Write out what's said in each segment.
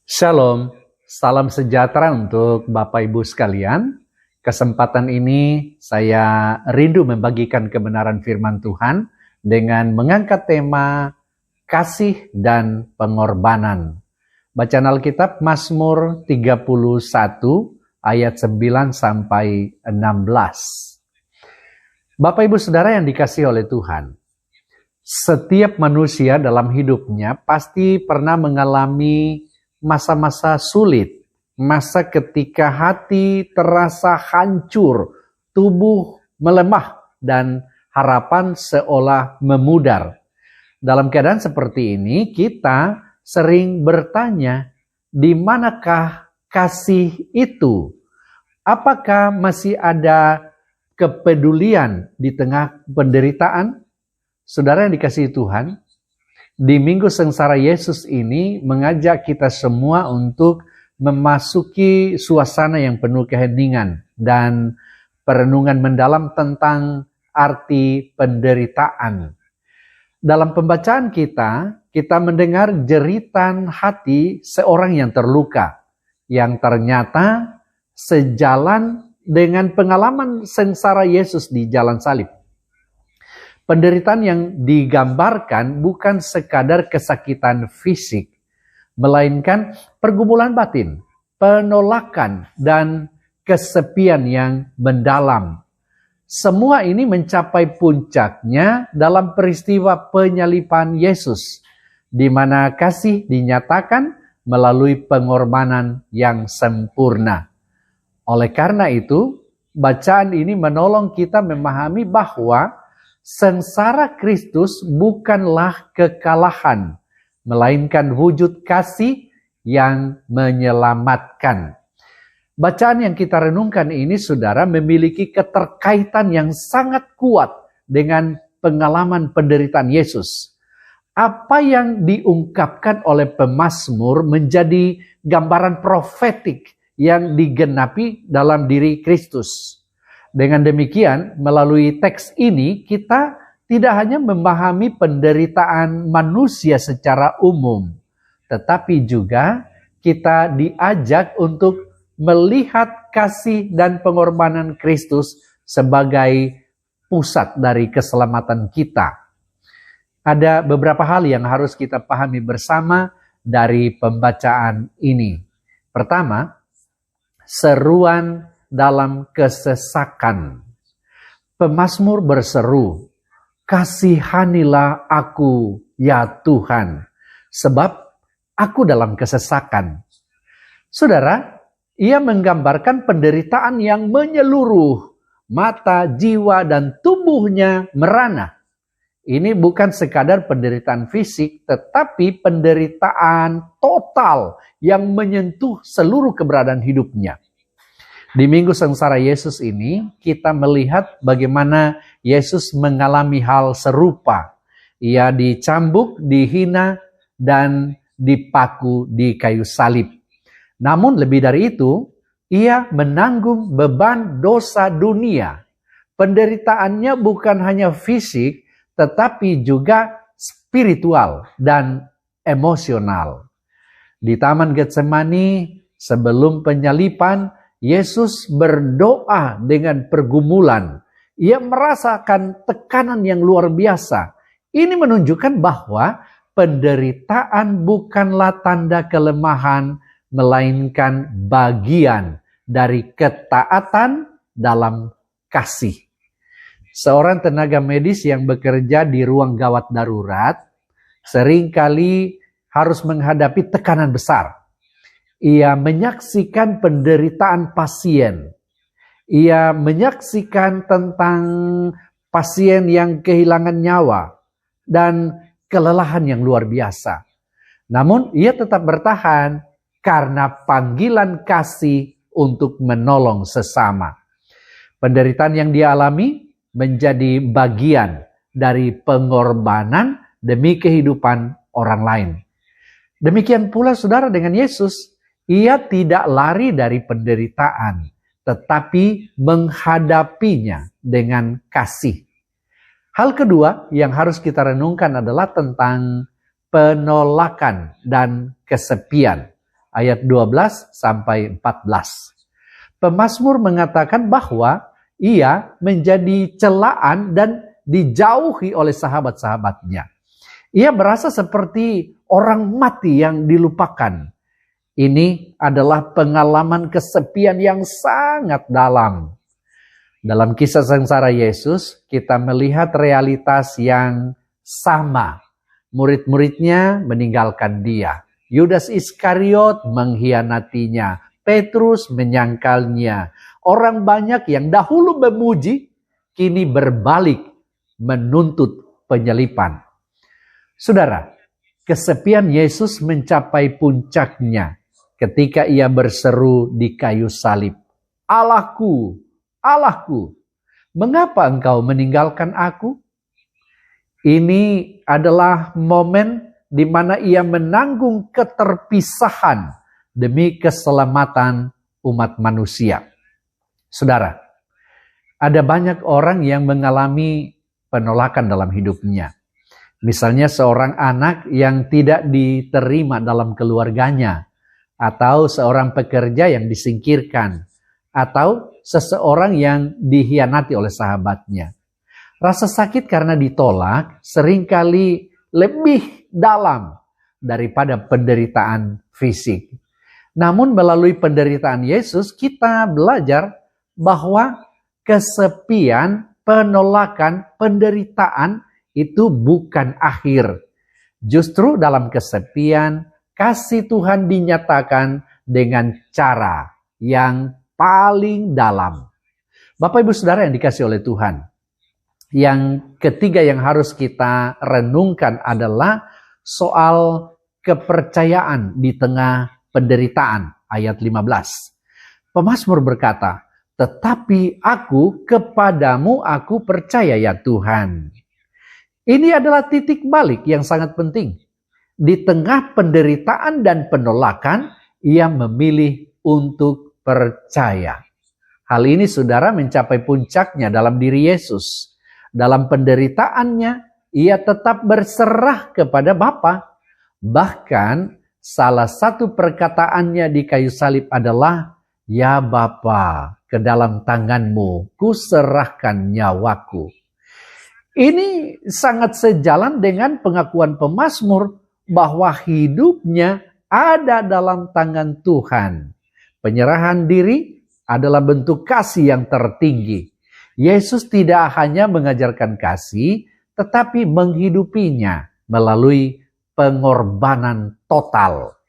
Shalom, salam sejahtera untuk Bapak Ibu sekalian. Kesempatan ini saya rindu membagikan kebenaran firman Tuhan dengan mengangkat tema kasih dan pengorbanan. Bacaan Alkitab Mazmur 31 ayat 9 sampai 16. Bapak Ibu Saudara yang dikasihi oleh Tuhan, setiap manusia dalam hidupnya pasti pernah mengalami masa-masa sulit, masa ketika hati terasa hancur, tubuh melemah, dan harapan seolah memudar. Dalam keadaan seperti ini, kita sering bertanya, di manakah kasih itu? Apakah masih ada kepedulian di tengah penderitaan? Saudara yang dikasihi Tuhan, di Minggu Sengsara Yesus ini mengajak kita semua untuk memasuki suasana yang penuh keheningan dan perenungan mendalam tentang arti penderitaan. Dalam pembacaan kita mendengar jeritan hati seorang yang terluka, yang ternyata sejalan dengan pengalaman sengsara Yesus di jalan salib. Penderitaan yang digambarkan bukan sekadar kesakitan fisik, melainkan pergumulan batin, penolakan, dan kesepian yang mendalam. Semua ini mencapai puncaknya dalam peristiwa penyaliban Yesus, di mana kasih dinyatakan melalui pengorbanan yang sempurna. Oleh karena itu, bacaan ini menolong kita memahami bahwa sengsara Kristus bukanlah kekalahan, melainkan wujud kasih yang menyelamatkan. Bacaan yang kita renungkan ini, saudara, memiliki keterkaitan yang sangat kuat dengan pengalaman penderitaan Yesus. Apa yang diungkapkan oleh pemazmur menjadi gambaran profetik yang digenapi dalam diri Kristus. Dengan demikian, melalui teks ini kita tidak hanya memahami penderitaan manusia secara umum, tetapi juga kita diajak untuk melihat kasih dan pengorbanan Kristus sebagai pusat dari keselamatan kita. Ada beberapa hal yang harus kita pahami bersama dari pembacaan ini. Pertama, seruan dalam kesesakan. Pemazmur berseru, "Kasihanilah aku, ya Tuhan, sebab aku dalam kesesakan." Saudara, ia menggambarkan penderitaan yang menyeluruh, mata, jiwa, dan tubuhnya merana. Ini bukan sekadar penderitaan fisik, tetapi penderitaan total yang menyentuh seluruh keberadaan hidupnya. Di Minggu Sengsara Yesus ini, kita melihat bagaimana Yesus mengalami hal serupa. Ia dicambuk, dihina, dan dipaku di kayu salib. Namun lebih dari itu, ia menanggung beban dosa dunia. Penderitaannya bukan hanya fisik, tetapi juga spiritual dan emosional. Di Taman Getsemani, sebelum penyaliban, Yesus berdoa dengan pergumulan. Ia merasakan tekanan yang luar biasa. Ini menunjukkan bahwa penderitaan bukanlah tanda kelemahan, melainkan bagian dari ketaatan dalam kasih. Seorang tenaga medis yang bekerja di ruang gawat darurat seringkali harus menghadapi tekanan besar. Ia menyaksikan penderitaan pasien. Ia menyaksikan tentang pasien yang kehilangan nyawa dan kelelahan yang luar biasa. Namun ia tetap bertahan karena panggilan kasih untuk menolong sesama. Penderitaan yang dia alami menjadi bagian dari pengorbanan demi kehidupan orang lain. Demikian pula saudara dengan Yesus. Ia tidak lari dari penderitaan, tetapi menghadapinya dengan kasih. Hal kedua yang harus kita renungkan adalah tentang penolakan dan kesepian. ayat 12 sampai 14. Pemazmur mengatakan bahwa ia menjadi celaan dan dijauhi oleh sahabat-sahabatnya. Ia merasa seperti orang mati yang dilupakan. Ini adalah pengalaman kesepian yang sangat dalam. Dalam kisah sengsara Yesus, kita melihat realitas yang sama. Murid-muridnya meninggalkan dia. Yudas Iskariot mengkhianatinya. Petrus menyangkalnya. Orang banyak yang dahulu memuji, kini berbalik menuntut penyalipan. Saudara, kesepian Yesus mencapai puncaknya ketika ia berseru di kayu salib. Allahku, Allahku, mengapa engkau meninggalkan aku? Ini adalah momen di mana ia menanggung keterpisahan demi keselamatan umat manusia. Saudara, ada banyak orang yang mengalami penolakan dalam hidupnya. Misalnya seorang anak yang tidak diterima dalam keluarganya, atau seorang pekerja yang disingkirkan, atau seseorang yang dikhianati oleh sahabatnya. Rasa sakit karena ditolak seringkali lebih dalam daripada penderitaan fisik. Namun melalui penderitaan Yesus kita belajar bahwa kesepian, penolakan, penderitaan itu bukan akhir. Justru dalam kesepian, kasih Tuhan dinyatakan dengan cara yang paling dalam. Bapak Ibu Saudara yang dikasih oleh Tuhan, yang ketiga yang harus kita renungkan adalah soal kepercayaan di tengah penderitaan. Ayat 15. Pemazmur berkata, tetapi kepadamu aku percaya ya Tuhan. Ini adalah titik balik yang sangat penting. Di tengah penderitaan dan penolakan, ia memilih untuk percaya. Hal ini saudara mencapai puncaknya dalam diri Yesus. Dalam penderitaannya, ia tetap berserah kepada Bapa. Bahkan salah satu perkataannya di kayu salib adalah, ya Bapa, ke dalam tanganmu kuserahkan nyawaku. Ini sangat sejalan dengan pengakuan pemazmur bahwa hidupnya ada dalam tangan Tuhan. Penyerahan diri adalah bentuk kasih yang tertinggi. Yesus tidak hanya mengajarkan kasih, tetapi menghidupinya melalui pengorbanan total.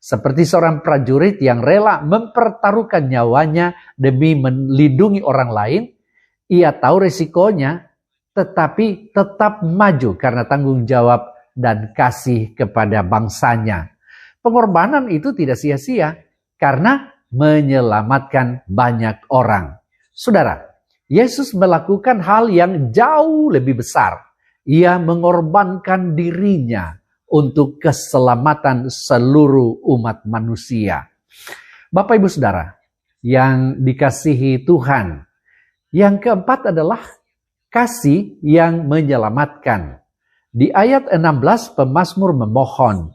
Seperti seorang prajurit yang rela mempertaruhkan nyawanya demi melindungi orang lain, ia tahu risikonya, tetapi tetap maju karena tanggung jawab dan kasih kepada bangsanya. Pengorbanan itu tidak sia-sia karena menyelamatkan banyak orang. Saudara, Yesus melakukan hal yang jauh lebih besar. Ia mengorbankan dirinya untuk keselamatan seluruh umat manusia. Bapak Ibu Saudara yang dikasihi Tuhan, yang keempat adalah kasih yang menyelamatkan. Di ayat 16 pemazmur memohon,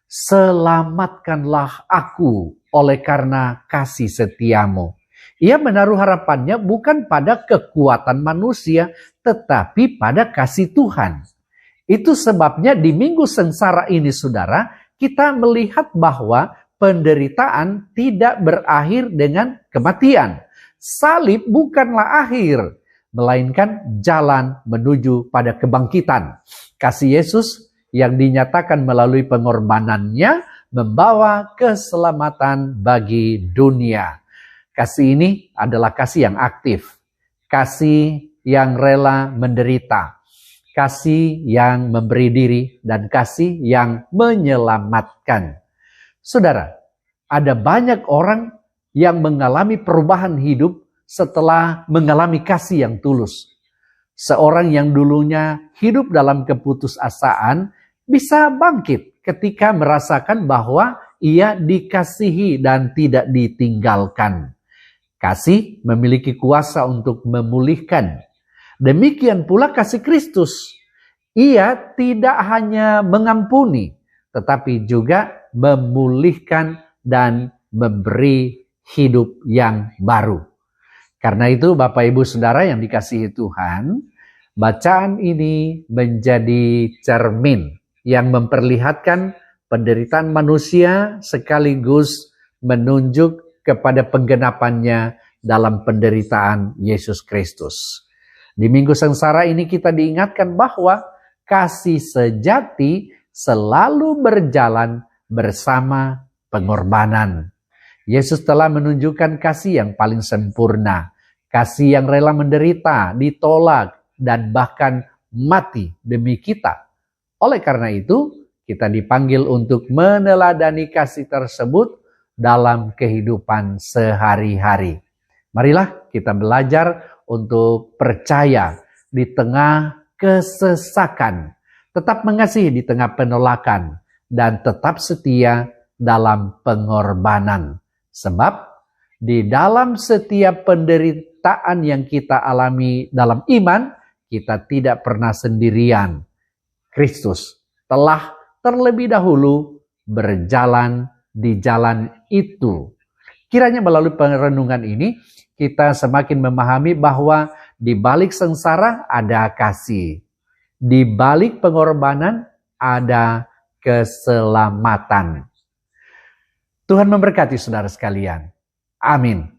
selamatkanlah aku oleh karena kasih setiamu. Ia menaruh harapannya bukan pada kekuatan manusia, tetapi pada kasih Tuhan. Itu sebabnya di minggu sengsara ini saudara, kita melihat bahwa penderitaan tidak berakhir dengan kematian. Salib bukanlah akhir, melainkan jalan menuju pada kebangkitan. Kasih Yesus yang dinyatakan melalui pengorbanannya membawa keselamatan bagi dunia. Kasih ini adalah kasih yang aktif, kasih yang rela menderita, kasih yang memberi diri, dan kasih yang menyelamatkan. Saudara, ada banyak orang yang mengalami perubahan hidup setelah mengalami kasih yang tulus. Seorang yang dulunya hidup dalam keputusasaan bisa bangkit ketika merasakan bahwa ia dikasihi dan tidak ditinggalkan. Kasih memiliki kuasa untuk memulihkan. Demikian pula kasih Kristus. Ia tidak hanya mengampuni, tetapi juga memulihkan dan memberi hidup yang baru. Karena itu Bapak Ibu Saudara yang dikasihi Tuhan, bacaan ini menjadi cermin yang memperlihatkan penderitaan manusia sekaligus menunjuk kepada penggenapannya dalam penderitaan Yesus Kristus. Di Minggu Sengsara ini kita diingatkan bahwa kasih sejati selalu berjalan bersama pengorbanan. Yesus telah menunjukkan kasih yang paling sempurna, kasih yang rela menderita, ditolak, dan bahkan mati demi kita. Oleh karena itu, kita dipanggil untuk meneladani kasih tersebut dalam kehidupan sehari-hari. Marilah kita belajar untuk percaya di tengah kesesakan, tetap mengasihi di tengah penolakan, dan tetap setia dalam pengorbanan. Sebab di dalam setiap penderitaan yang kita alami dalam iman, kita tidak pernah sendirian. Kristus telah terlebih dahulu berjalan di jalan itu. Kiranya melalui perenungan ini, kita semakin memahami bahwa di balik sengsara ada kasih. Di balik pengorbanan ada keselamatan. Tuhan memberkati saudara sekalian. Amin.